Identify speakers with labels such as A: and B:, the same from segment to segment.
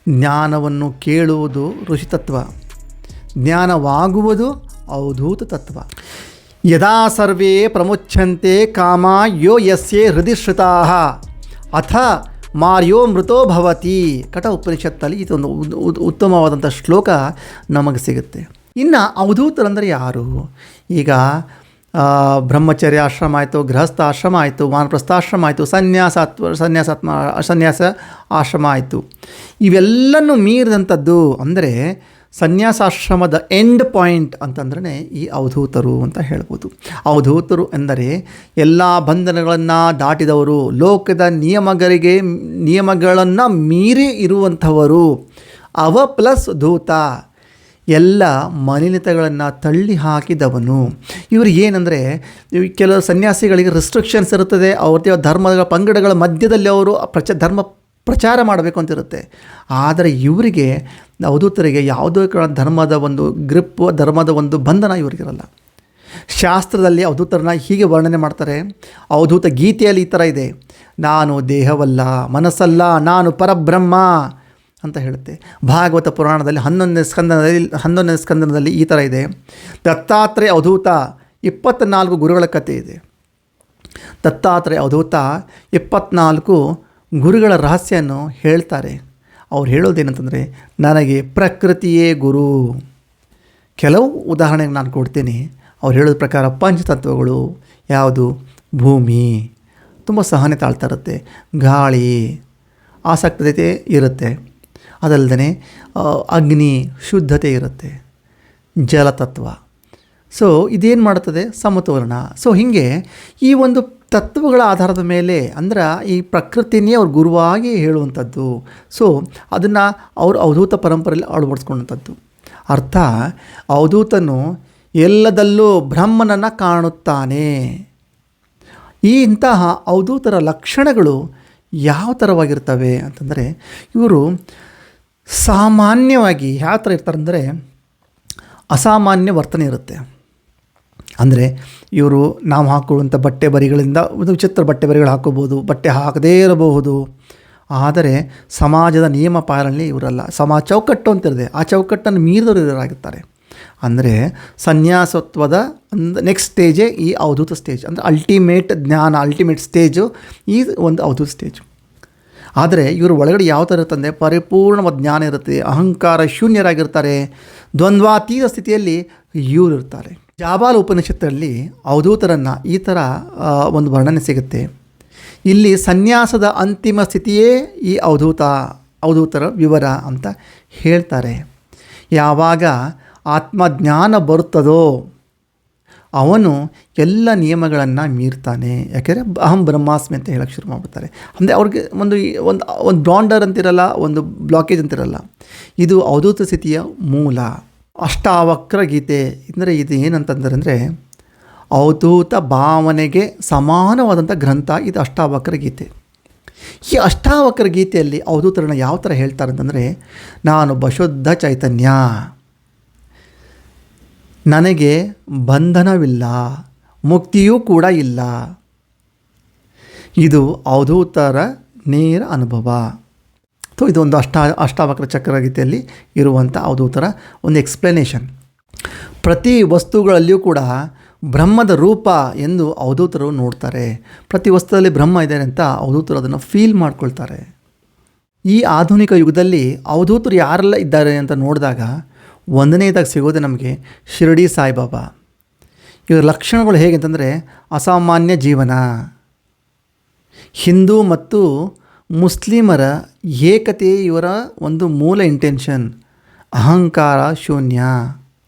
A: ಜ್ಞಾನವನ್ನು ಕೇಳುವುದು ಋಷಿತತ್ವ, ಜ್ಞಾನವಾಗುವುದು ಅವಧೂತ ತತ್ವ. ಯದಾ ಸರ್ವೇ ಪ್ರಮುಚ್ಯಂತೆ ಕಾಮ ಯೋ ಯಸ್ಯೆ ಹೃದಯ ಶ್ರುತಾಃ ಅಥ ಮಾರ್ಯೋ ಮೃತೋ ಭವತಿ. ಕಠ ಉಪನಿಷತ್ತಲ್ಲಿ ಇದೊಂದು ಉತ್ತಮವಾದಂಥ ಶ್ಲೋಕ ನಮಗೆ ಸಿಗುತ್ತೆ. ಇನ್ನು ಅವಧೂತರಂದರೆ ಯಾರು? ಈಗ ಬ್ರಹ್ಮಚರ್ಯ ಆಶ್ರಮ ಆಯಿತು, ಗೃಹಸ್ಥ ಆಶ್ರಮ ಆಯಿತು, ವಾನಪ್ರಸ್ಥಾಶ್ರಮ ಆಯಿತು, ಸನ್ಯಾಸ ಆಶ್ರಮ ಆಯಿತು. ಇವೆಲ್ಲನೂ ಮೀರಿದಂಥದ್ದು ಅಂದರೆ ಸನ್ಯಾಸಾಶ್ರಮದ ಎಂಡ್ ಪಾಯಿಂಟ್ ಅಂತಂದ್ರೆ ಈ ಅವಧೂತರು ಅಂತ ಹೇಳ್ಬೋದು. ಅವಧೂತರು ಎಂದರೆ ಎಲ್ಲ ಬಂಧನಗಳನ್ನು ದಾಟಿದವರು, ಲೋಕದ ನಿಯಮಗಳನ್ನು ಮೀರಿ ಇರುವಂಥವರು. ಅವ ಪ್ಲಸ್ ಧೂತ, ಎಲ್ಲ ಮಲಿನತೆಗಳನ್ನು ತಳ್ಳಿ ಹಾಕಿದವನು. ಇವರು ಏನಂದರೆ, ಕೆಲವು ಸನ್ಯಾಸಿಗಳಿಗೆ ರೆಸ್ಟ್ರಿಕ್ಷನ್ಸ್ ಇರುತ್ತದೆ. ಅವ್ರದ್ದೇ ಧರ್ಮಗಳ ಪಂಗಡಗಳ ಮಧ್ಯದಲ್ಲಿ ಅವರು ಧರ್ಮ ಪ್ರಚಾರ ಮಾಡಬೇಕು ಅಂತಿರುತ್ತೆ. ಆದರೆ ಇವರಿಗೆ, ಅವಧೂತರಿಗೆ ಯಾವುದೋ ಧರ್ಮದ ಒಂದು ಗ್ರಿಪ್, ಧರ್ಮದ ಒಂದು ಬಂಧನ ಇವರಿಗಿರಲ್ಲ. ಶಾಸ್ತ್ರದಲ್ಲಿ ಅವಧೂತರನ್ನ ಹೀಗೆ ವರ್ಣನೆ ಮಾಡ್ತಾರೆ. ಅವಧೂತ ಗೀತೆಯಲ್ಲಿ ಈ ಥರ ಇದೆ: ನಾನು ದೇಹವಲ್ಲ, ಮನಸ್ಸಲ್ಲ, ನಾನು ಪರಬ್ರಹ್ಮ ಅಂತ ಹೇಳುತ್ತೆ. ಭಾಗವತ ಪುರಾಣದಲ್ಲಿ 11ನೇ ಸ್ಕಂದದಲ್ಲಿ ಈ ಥರ ಇದೆ. ದತ್ತಾತ್ರೇಯ ಅವಧೂತ 24 ಗುರುಗಳ ಕಥೆ ಇದೆ. ದತ್ತಾತ್ರೇಯ ಅವಧೂತ 24 ಗುರುಗಳ ರಹಸ್ಯವನ್ನು ಹೇಳ್ತಾರೆ. ಅವ್ರು ಹೇಳೋದೇನಂತಂದರೆ, ನನಗೆ ಪ್ರಕೃತಿಯೇ ಗುರು. ಕೆಲವು ಉದಾಹರಣೆಗೆ ನಾನು ಕೊಡ್ತೀನಿ. ಅವ್ರು ಹೇಳೋದ ಪ್ರಕಾರ ಪಂಚತತ್ವಗಳು ಯಾವುದು? ಭೂಮಿ ತುಂಬ ಸಹನೆ ತಾಳ್ತಾ ಇರುತ್ತೆ, ಗಾಳಿ ಆಸಕ್ತತೆ ಇರುತ್ತೆ, ಅದಲ್ಲದೆ ಅಗ್ನಿ ಶುದ್ಧತೆ ಇರುತ್ತೆ, ಜಲತತ್ವ. ಸೊ ಇದೇನು ಮಾಡುತ್ತದೆ? ಸಮತೋಲನ. ಸೊ ಹೀಗೆ ಈ ಒಂದು ತತ್ವಗಳ ಆಧಾರದ ಮೇಲೆ, ಅಂದ್ರೆ ಈ ಪ್ರಕೃತಿನೇ ಅವ್ರ ಗುರುವಾಗಿ ಹೇಳುವಂಥದ್ದು. ಸೊ ಅದನ್ನು ಅವರು ಅವಧೂತ ಪರಂಪರೆಯಲ್ಲಿ ಅಳವಡಿಸ್ಕೊಂಡಂಥದ್ದು. ಅರ್ಥ, ಅವಧೂತನು ಎಲ್ಲದಲ್ಲೂ ಬ್ರಹ್ಮನನ್ನು ಕಾಣುತ್ತಾನೆ. ಇಂತಹ ಅವಧೂತರ ಲಕ್ಷಣಗಳು ಯಾವ ಥರವಾಗಿರ್ತವೆ ಅಂತಂದರೆ, ಇವರು ಸಾಮಾನ್ಯವಾಗಿ ಯಾವ ಥರ ಇರ್ತಾರೆ ಅಂದರೆ, ಅಸಾಮಾನ್ಯ ವರ್ತನೆ ಇರುತ್ತೆ. ಅಂದರೆ ಇವರು ನಾವು ಹಾಕೊಳ್ಳುವಂಥ ಬಟ್ಟೆ ಬರಿಗಳಿಂದ ಒಂದು ವಿಚಿತ್ರ ಬಟ್ಟೆ ಬರಿಗಳು ಹಾಕೋಬೋದು, ಬಟ್ಟೆ ಹಾಕದೇ ಇರಬಹುದು. ಆದರೆ ಸಮಾಜದ ನಿಯಮ ಪಾಲನೆ ಇವರಲ್ಲ. ಸಮಾಜ ಚೌಕಟ್ಟು ಅಂತಿರದೆ, ಆ ಚೌಕಟ್ಟನ್ನು ಮೀರಿದವರು ಇವರಾಗಿರ್ತಾರೆ. ಅಂದರೆ ಸನ್ಯಾಸತ್ವದ ನೆಕ್ಸ್ಟ್ ಸ್ಟೇಜೇ ಈ ಅವಧೂತ ಸ್ಟೇಜ್. ಅಂದರೆ ಅಲ್ಟಿಮೇಟ್ ಜ್ಞಾನ, ಅಲ್ಟಿಮೇಟ್ ಸ್ಟೇಜು ಈ ಒಂದು ಅವಧೂತ ಸ್ಟೇಜು. ಆದರೆ ಇವರು ಒಳಗಡೆ ಯಾವ ಥರ ಇರುತ್ತಂದರೆ, ಪರಿಪೂರ್ಣವಾದ ಜ್ಞಾನ ಇರುತ್ತೆ, ಅಹಂಕಾರ ಶೂನ್ಯರಾಗಿರ್ತಾರೆ, ದ್ವಂದ್ವಾತೀತ ಸ್ಥಿತಿಯಲ್ಲಿ ಇವರು ಇರ್ತಾರೆ. ಜಾಬಾಲ ಉಪನಿಷತ್ತಲ್ಲಿ ಅವಧೂತರನ್ನು ಈ ಥರ ಒಂದು ವರ್ಣನೆ ಸಿಗುತ್ತೆ. ಇಲ್ಲಿ ಸನ್ಯಾಸದ ಅಂತಿಮ ಸ್ಥಿತಿಯೇ ಈ ಅವಧೂತರ ವಿವರ ಅಂತ ಹೇಳ್ತಾರೆ. ಯಾವಾಗ ಆತ್ಮಜ್ಞಾನ ಬರುತ್ತದೋ ಅವನು ಎಲ್ಲ ನಿಯಮಗಳನ್ನು ಮೀರ್ತಾನೆ. ಯಾಕೆಂದರೆ ಅಹಂ ಬ್ರಹ್ಮಾಸ್ಮಿ ಅಂತ ಹೇಳಕ್ಕೆ ಶುರು ಮಾಡಿಬಿಡ್ತಾರೆ. ಅಂದರೆ ಅವ್ರಿಗೆ ಒಂದು ಬ್ಲಾಂಡರ್ ಅಂತಿರಲ್ಲ, ಒಂದು ಬ್ಲಾಕೇಜ್ ಅಂತಿರಲ್ಲ. ಇದು ಅವಧೂತ ಸ್ಥಿತಿಯ ಮೂಲ. ಅಷ್ಟಾವಕ್ರ ಗೀತೆ ಅಂದರೆ ಇದು ಏನಂತಂದರೆ, ಅವಧೂತ ಭಾವನೆಗೆ ಸಮಾನವಾದಂಥ ಗ್ರಂಥ ಇದು ಅಷ್ಟಾವಕ್ರ ಗೀತೆ. ಈ ಅಷ್ಟಾವಕ್ರ ಗೀತೆಯಲ್ಲಿ ಅವಧೂತರನ್ನು ಯಾವ ಥರ ಹೇಳ್ತಾರೆ ಅಂತಂದರೆ, ನಾನೊಬ್ಬ ಶುದ್ಧ ಚೈತನ್ಯ, ನನಗೆ ಬಂಧನವಿಲ್ಲ, ಮುಕ್ತಿಯೂ ಕೂಡ ಇಲ್ಲ. ಇದು ಅವಧೂತರ ನೇರ ಅನುಭವ. ಸೊ ಇದೊಂದು ಅಷ್ಟಾವಕ್ರ ಚಕ್ರಗೀತೆಯಲ್ಲಿ ಇರುವಂಥ ಅವಧೂತರ ಒಂದು ಎಕ್ಸ್ಪ್ಲನೇಷನ್. ಪ್ರತಿ ವಸ್ತುಗಳಲ್ಲಿಯೂ ಕೂಡ ಬ್ರಹ್ಮದ ರೂಪ ಎಂದು ಅವಧೂತರು ನೋಡ್ತಾರೆ. ಪ್ರತಿ ವಸ್ತುದಲ್ಲಿ ಬ್ರಹ್ಮ ಇದೆ ಅಂತ ಅವಧೂತರು ಅದನ್ನು ಫೀಲ್ ಮಾಡ್ಕೊಳ್ತಾರೆ. ಈ ಆಧುನಿಕ ಯುಗದಲ್ಲಿ ಅವಧೂತರು ಯಾರೆಲ್ಲ ಇದ್ದಾರೆ ಅಂತ ನೋಡಿದಾಗ ಒಂದನೇದಾಗಿ ಸಿಗೋದೆ ನಮಗೆ ಶಿರಡಿ ಸಾಯಿಬಾಬಾ. ಇವರ ಲಕ್ಷಣಗಳು ಹೇಗೆ ಅಂತಂದರೆ, ಅಸಾಮಾನ್ಯ ಜೀವನ, ಹಿಂದೂ ಮತ್ತು ಮುಸ್ಲಿಮರ ಏಕತೆ ಇವರ ಒಂದು ಮೂಲ ಇಂಟೆನ್ಷನ್, ಅಹಂಕಾರ ಶೂನ್ಯ,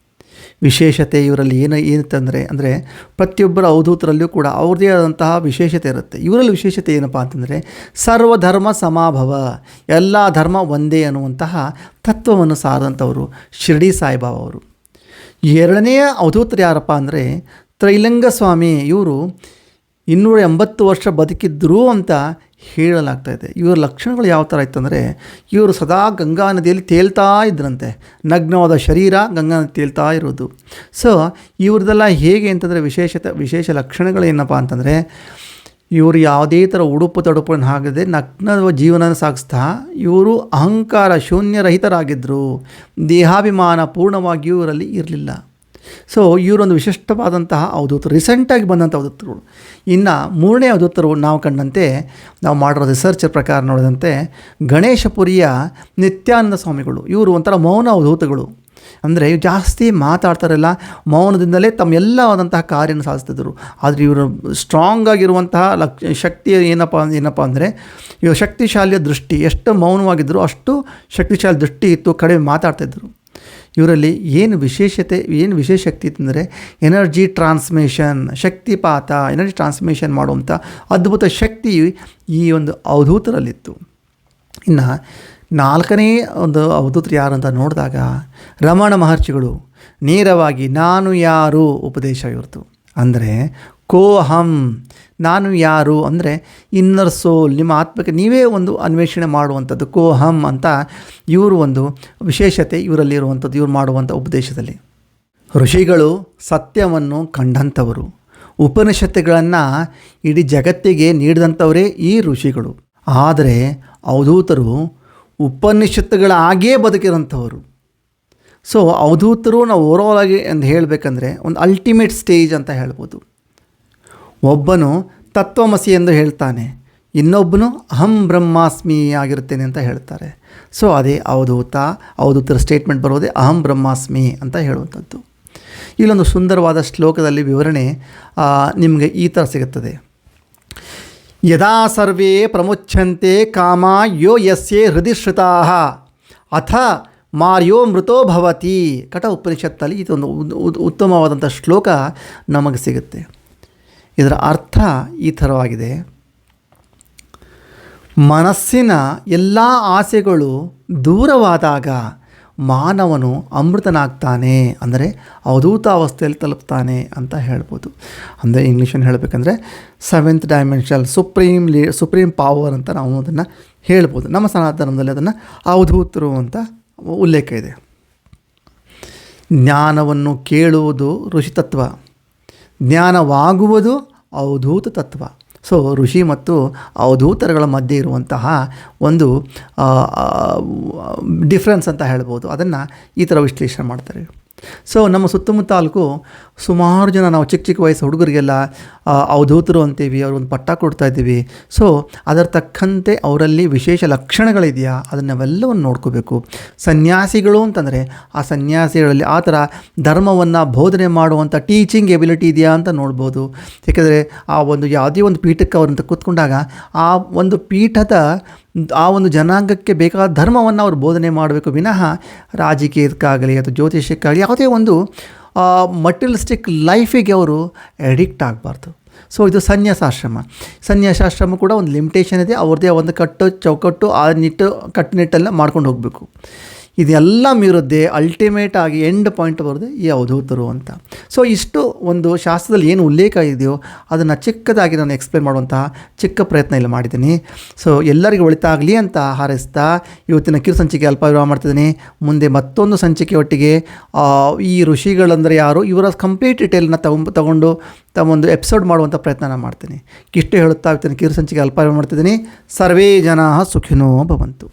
A: ವಿಶೇಷತೆ ಇವರಲ್ಲಿ ಏನಂತಂದರೆ ಅಂದರೆ ಪ್ರತಿಯೊಬ್ಬರ ಅವಧೂತರಲ್ಲಿಯೂ ಕೂಡ ಅವ್ರದ್ದೇ ಆದಂತಹ ವಿಶೇಷತೆ ಇರುತ್ತೆ. ಇವರಲ್ಲಿ ವಿಶೇಷತೆ ಏನಪ್ಪ ಅಂತಂದರೆ ಸರ್ವಧರ್ಮ ಸಮಾಭವ, ಎಲ್ಲ ಧರ್ಮ ಒಂದೇ ಅನ್ನುವಂತಹ ತತ್ವವನ್ನು ಸಾರಿದಂಥವರು ಶಿರಡಿ ಸಾಯಿಬಾಬಾ ಅವರು. ಎರಡನೆಯ ಅವಧೂತರು ಯಾರಪ್ಪ ಅಂದರೆ ತ್ರೈಲಿಂಗ ಸ್ವಾಮಿ. ಇವರು 280 ವರ್ಷ ಬದುಕಿದ್ರು ಅಂತ ಹೇಳಲಾಗ್ತಾಯಿದೆ. ಇವರ ಲಕ್ಷಣಗಳು ಯಾವ ಥರ ಇತ್ತು ಅಂದರೆ, ಇವರು ಸದಾ ಗಂಗಾ ನದಿಯಲ್ಲಿ ತೇಲ್ತಾ ಇದ್ರಂತೆ. ನಗ್ನವಾದ ಶರೀರ, ಗಂಗಾ ನದಿ ತೇಲ್ತಾ ಇರೋದು. ಸೊ ಇವ್ರದ್ದೆಲ್ಲ ಹೇಗೆ ಅಂತಂದರೆ ವಿಶೇಷ ಲಕ್ಷಣಗಳು ಏನಪ್ಪ ಅಂತಂದರೆ, ಇವರು ಯಾವುದೇ ಥರ ಉಡುಪು ತಡುಪನ್ನು ಹಾಕದೆ ನಗ್ನ ಜೀವನ ಸಾಗಿಸ್ತಾ ಇವರು ಅಹಂಕಾರ ಶೂನ್ಯರಹಿತರಾಗಿದ್ದರು. ದೇಹಾಭಿಮಾನ ಪೂರ್ಣವಾಗಿಯೂ ಇವರಲ್ಲಿ ಇರಲಿಲ್ಲ. ಸೊ ಇವರೊಂದು ವಿಶಿಷ್ಟವಾದಂತಹ ಅವಧೂತರು, ರೀಸೆಂಟಾಗಿ ಬಂದಂಥ ಅವಧೂತರು. ಇನ್ನು ಮೂರನೇ ಅವಧೂತರು ನಾವು ಕಂಡಂತೆ, ನಾವು ಮಾಡಿರೋ ರಿಸರ್ಚ್ ಪ್ರಕಾರ ನೋಡಿದಂತೆ ಗಣೇಶಪುರಿಯ ನಿತ್ಯಾನಂದ ಸ್ವಾಮಿಗಳು, ಇವರು ಒಂಥರ ಮೌನ ಅವಧೂತಗಳು. ಅಂದರೆ ಜಾಸ್ತಿ ಮಾತಾಡ್ತಾರಲ್ಲ, ಮೌನದಿಂದಲೇ ತಮ್ಮ ಎಲ್ಲವಾದಂತಹ ಕಾರ್ಯನ ಸಾಧಿಸ್ತಿದ್ದರು. ಆದರೆ ಇವರು ಸ್ಟ್ರಾಂಗ್ ಆಗಿರುವಂತಹ ಶಕ್ತಿ ಏನಪ್ಪ ಅಂದರೆ ಇವರು ಶಕ್ತಿಶಾಲಿಯ ದೃಷ್ಟಿ. ಎಷ್ಟು ಮೌನವಾಗಿದ್ದರು ಅಷ್ಟು ಶಕ್ತಿಶಾಲಿ ದೃಷ್ಟಿ ಇತ್ತು, ಕಡಿಮೆ ಮಾತಾಡ್ತಾಯಿದ್ರು. ಇವರಲ್ಲಿ ಏನು ವಿಶೇಷ ಶಕ್ತಿ ಇತ್ತಂದರೆ ಎನರ್ಜಿ ಟ್ರಾನ್ಸ್ಮಿಷನ್, ಶಕ್ತಿಪಾತ, ಎನರ್ಜಿ ಟ್ರಾನ್ಸ್ಮಿಷನ್ ಮಾಡುವಂಥ ಅದ್ಭುತ ಶಕ್ತಿ ಈ ಒಂದು ಅವಧೂತರಲ್ಲಿತ್ತು. ಇನ್ನು ನಾಲ್ಕನೇ ಒಂದು ಅವಧೂತರು ಯಾರು ಅಂತ ನೋಡಿದಾಗ ರಮಣ ಮಹರ್ಷಿಗಳು ನೇರವಾಗಿ ನಾನು ಯಾರು ಉಪದೇಶ ಇವ್ರದ್ದು. ಅಂದರೆ ಕೋಹಂ, ನಾನು ಯಾರು ಅಂದರೆ ಇನ್ನರ್ ಸೋಲ್, ನಿಮ್ಮ ಆತ್ಮಕ್ಕೆ ನೀವೇ ಒಂದು ಅನ್ವೇಷಣೆ ಮಾಡುವಂಥದ್ದು ಕೋಹಂ ಅಂತ ಇವರು ಒಂದು ವಿಶೇಷತೆ ಇವರಲ್ಲಿರುವಂಥದ್ದು, ಇವರು ಮಾಡುವಂಥ ಉಪದೇಶದಲ್ಲಿ. ಋಷಿಗಳು ಸತ್ಯವನ್ನು ಕಂಡಂಥವರು, ಉಪನಿಷತ್ತುಗಳನ್ನು ಇಡೀ ಜಗತ್ತಿಗೆ ನೀಡಿದಂಥವರೇ ಈ ಋಷಿಗಳು. ಆದರೆ ಅವಧೂತರು ಉಪನಿಷತ್ತುಗಳಾಗೇ ಬದುಕಿರೋಂಥವರು. ಸೊ ಅವಧೂತರು ನಾವು ಓವರಾಲ್ ಆಗಿ ಅಂತ ಹೇಳಬೇಕಂದ್ರೆ ಒಂದು ಅಲ್ಟಿಮೇಟ್ ಸ್ಟೇಜ್ ಅಂತ ಹೇಳ್ಬೋದು. ಒಬ್ಬನು ತತ್ವಮಸಿ ಎಂದು ಹೇಳ್ತಾನೆ, ಇನ್ನೊಬ್ಬನು ಅಹಂ ಬ್ರಹ್ಮಾಸ್ಮಿ ಆಗಿರುತ್ತೇನೆ ಅಂತ ಹೇಳ್ತಾರೆ. ಸೊ ಅದೇ ಅವಧೂತರ ಸ್ಟೇಟ್ಮೆಂಟ್ ಬರೋದೇ ಅಹಂ ಬ್ರಹ್ಮಾಸ್ಮಿ ಅಂತ ಹೇಳುವಂಥದ್ದು. ಇಲ್ಲೊಂದು ಸುಂದರವಾದ ಶ್ಲೋಕದಲ್ಲಿ ವಿವರಣೆ ನಿಮಗೆ ಈ ಥರ ಸಿಗುತ್ತದೆ. ಯದಾ ಸರ್ವೇ ಪ್ರಮುಚ್ಯಂತೆ ಕಾಮ ಯೋ ಯಸ್ಯೆ ಹೃದಯ ಶ್ರುತಾಃ ಅಥ ಮಾರ್ಯೋ ಮೃತೋ ಭವತಿ. ಕಠ ಉಪನಿಷತ್ತಲ್ಲಿ ಇದೊಂದು ಉತ್ತಮವಾದಂಥ ಶ್ಲೋಕ ನಮಗೆ ಸಿಗುತ್ತೆ. ಇದರ ಅರ್ಥ ಈ ಥರವಾಗಿದೆ. ಮನಸ್ಸಿನ ಎಲ್ಲ ಆಸೆಗಳು ದೂರವಾದಾಗ ಮಾನವನು ಅಮೃತನಾಗ್ತಾನೆ, ಅಂದರೆ ಅವಧೂತಾವಸ್ಥೆಯಲ್ಲಿ ತಲುಪ್ತಾನೆ ಅಂತ ಹೇಳ್ಬೋದು. ಅಂದರೆ ಇಂಗ್ಲೀಷನ್ನು ಹೇಳಬೇಕಂದ್ರೆ 7th ಡೈಮೆನ್ಷನ್ ಸುಪ್ರೀಂ ಪವರ್ ಅಂತ ನಾವು ಅದನ್ನು ಹೇಳ್ಬೋದು. ನಮ್ಮ ಸನಾತನ ಧರ್ಮದಲ್ಲಿ ಅದನ್ನು ಅವಧೂತರು ಅಂತ ಉಲ್ಲೇಖ ಇದೆ. ಜ್ಞಾನವನ್ನು ಕೇಳುವುದು ಋಷಿತತ್ವ, ಜ್ಞಾನವಾಗುವುದು ಅವಧೂತ ತತ್ವ. ಸೊ ಋಷಿ ಮತ್ತು ಅವಧೂತರುಗಳ ಮಧ್ಯೆ ಇರುವಂತಹ ಒಂದು ಡಿಫ್ರೆನ್ಸ್ ಅಂತ ಹೇಳ್ಬೋದು. ಅದನ್ನು ಈ ಥರ ವಿಶ್ಲೇಷಣೆ ಮಾಡ್ತಾರೆ. ಸೊ ನಮ್ಮ ಸುತ್ತಮುತ್ತ ತಾಲೂಕು ಸುಮಾರು ಜನ ನಾವು ಚಿಕ್ಕ ವಯಸ್ಸು ಹುಡುಗರಿಗೆಲ್ಲ ಅವಧೂತರು ಅಂತೀವಿ, ಅವ್ರಿಗೊಂದು ಪಟ್ಟ ಕೊಡ್ತಾ ಇದ್ದೀವಿ. ಸೊ ಅದರ ತಕ್ಕಂತೆ ಅವರಲ್ಲಿ ವಿಶೇಷ ಲಕ್ಷಣಗಳಿದೆಯಾ ಅದನ್ನೆಲ್ಲವನ್ನು ನೋಡ್ಕೋಬೇಕು. ಸನ್ಯಾಸಿಗಳು ಅಂತಂದರೆ ಆ ಸನ್ಯಾಸಿಗಳಲ್ಲಿ ಆ ಥರ ಧರ್ಮವನ್ನು ಬೋಧನೆ ಮಾಡುವಂಥ ಟೀಚಿಂಗ್ ಎಬಿಲಿಟಿ ಇದೆಯಾ ಅಂತ ನೋಡ್ಬೋದು. ಏಕೆಂದರೆ ಆ ಒಂದು ಯಾವುದೇ ಒಂದು ಪೀಠಕ್ಕೆ ಅವರಂತ ಕೂತ್ಕೊಂಡಾಗ ಆ ಒಂದು ಪೀಠದ ಆ ಒಂದು ಜನಾಂಗಕ್ಕೆ ಬೇಕಾದ ಧರ್ಮವನ್ನು ಅವರು ಬೋಧನೆ ಮಾಡಬೇಕು ವಿನಃ ರಾಜಕೀಯಕ್ಕಾಗಲಿ ಅಥವಾ ಜ್ಯೋತಿಷ್ಯಕ್ಕಾಗಲಿ ಯಾವುದೇ ಒಂದು ಮಟೀರಿಯಲಿಸ್ಟಿಕ್ ಲೈಫಿಗೆ ಅವರು ಅಡಿಕ್ಟ್ ಆಗಬಾರ್ದು. ಸೊ ಇದು ಸನ್ಯಾಸಾಶ್ರಮ ಕೂಡ ಒಂದು ಲಿಮಿಟೇಷನ್ ಇದೆ, ಅವ್ರದ್ದೇ ಒಂದು ಚೌಕಟ್ಟು ಆ ಕಟ್ಟುನಿಟ್ಟೆಲ್ಲ ಮಾಡ್ಕೊಂಡು ಹೋಗಬೇಕು. ಇದೆಲ್ಲ ಮೀರುದ್ದೇ ಅಲ್ಟಿಮೇಟ್ ಆಗಿ ಎಂಡ್ ಪಾಯಿಂಟ್ ಬರೋದೇ ಈ ಅವಧೂತರು ಅಂತ. ಸೊ ಇಷ್ಟು ಒಂದು ಶಾಸ್ತ್ರದಲ್ಲಿ ಏನು ಉಲ್ಲೇಖ ಇದೆಯೋ ಅದನ್ನು ಚಿಕ್ಕದಾಗಿ ನಾನು ಎಕ್ಸ್ಪ್ಲೇನ್ ಮಾಡುವಂತಹ ಚಿಕ್ಕ ಪ್ರಯತ್ನ ಇಲ್ಲಿ ಮಾಡಿದ್ದೀನಿ. ಸೊ ಎಲ್ಲರಿಗೂ ಒಳಿತಾಗಲಿ ಅಂತ ಹಾರೈಸ್ತಾ ಇವತ್ತಿನ ಕಿರು ಸಂಚಿಕೆ ಅಲ್ಪ ವಿರಾಮ ಮಾಡ್ತಿದ್ದೀನಿ. ಮುಂದೆ ಮತ್ತೊಂದು ಸಂಚಿಕೆ ಒಟ್ಟಿಗೆ ಈ ಋಷಿಗಳಂದರೆ ಯಾರು ಇವರ ಕಂಪ್ಲೀಟ್ ಡಿಟೇಲ್ನ ತಗೊಂಡು ತಮ್ಮೊಂದು ಎಪಿಸೋಡ್ ಮಾಡುವಂಥ ಪ್ರಯತ್ನ ನಾನು ಮಾಡ್ತೀನಿ. ಇಷ್ಟೇ ಹೇಳುತ್ತಾ ಇವತ್ತಿನ ಕಿರು ಸಂಚಿಕೆ ಅಲ್ಪ ವಿರಾಮ ಮಾಡ್ತಿದ್ದೀನಿ. ಸರ್ವೇ ಜನಾಃ ಸುಖಿನೋ ಭವಂತು.